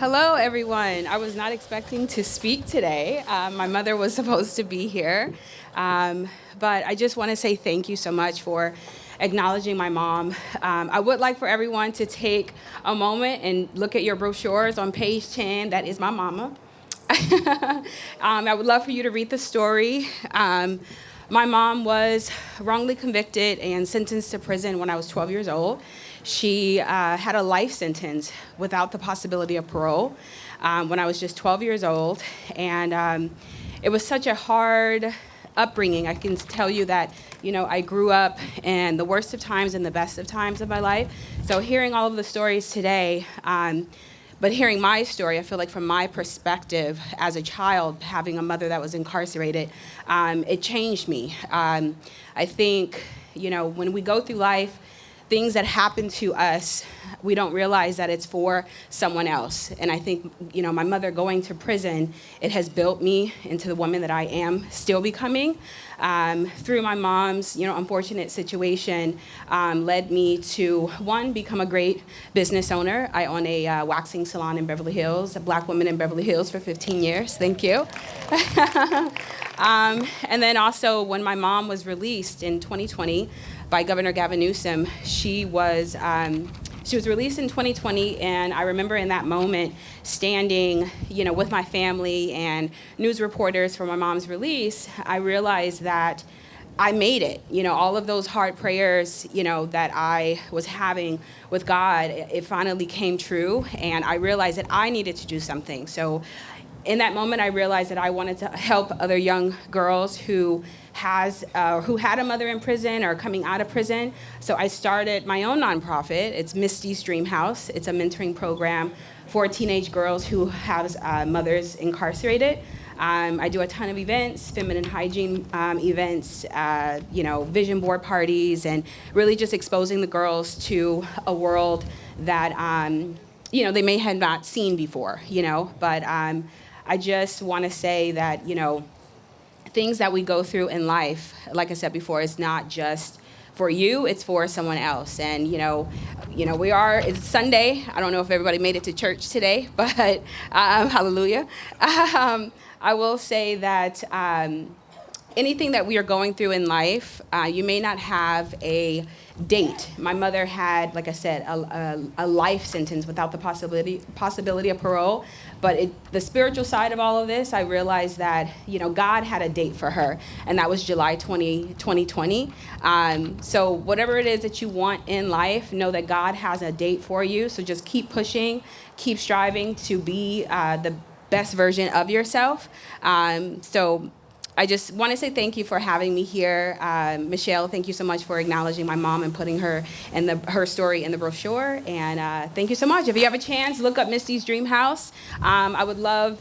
Hello, everyone. I was not expecting to speak today. My mother was supposed to be here. But I just want to say thank you so much for acknowledging my mom. I would like for everyone to take a moment and look at your brochures on page 10. That is my mama. I would love for you to read the story. My mom was wrongly convicted and sentenced to prison when I was 12 years old. She had a life sentence without the possibility of parole when I was just 12 years old. And it was such a hard upbringing. I can tell you that, I grew up in the worst of times and the best of times of my life. So hearing all of the stories today, but hearing my story, I feel like from my perspective as a child, having a mother that was incarcerated, it changed me. I think, when we go through life, things that happen to us, we don't realize that it's for someone else. And I think, my mother going to prison, it has built me into the woman that I am still becoming. Through my mom's, unfortunate situation, led me to, one, become a great business owner. I own a waxing salon in Beverly Hills, a Black woman in Beverly Hills for 15 years. Thank you. And then also, when my mom was released in 2020 by Governor Gavin Newsom, she was released in 2020, and I remember in that moment standing, with my family and news reporters for my mom's release. I realized that I made it. All of those hard prayers, that I was having with God, it finally came true, and I realized that I needed to do something. So in that moment, I realized that I wanted to help other young girls who had a mother in prison or coming out of prison. So I started my own nonprofit. It's Misteys Dream House. It's a mentoring program for teenage girls who have mothers incarcerated. I do a ton of events, feminine hygiene events, vision board parties, and really just exposing the girls to a world that, they may have not seen before, but I just want to say that, things that we go through in life, like I said before, it's not just for you, it's for someone else. And, it's Sunday. I don't know if everybody made it to church today, but hallelujah. I will say that anything that we are going through in life, you may not have a date. My mother had, like I said, a life sentence without the possibility of parole. But the spiritual side of all of this, I realized that, God had a date for her, and that was July 2020. So whatever it is that you want in life, know that God has a date for you. So just keep pushing, keep striving to be the best version of yourself. So I just want to say thank you for having me here. Michelle, thank you so much for acknowledging my mom and putting her story in the brochure. And thank you so much. If you have a chance, look up Misty's Dream House. I would love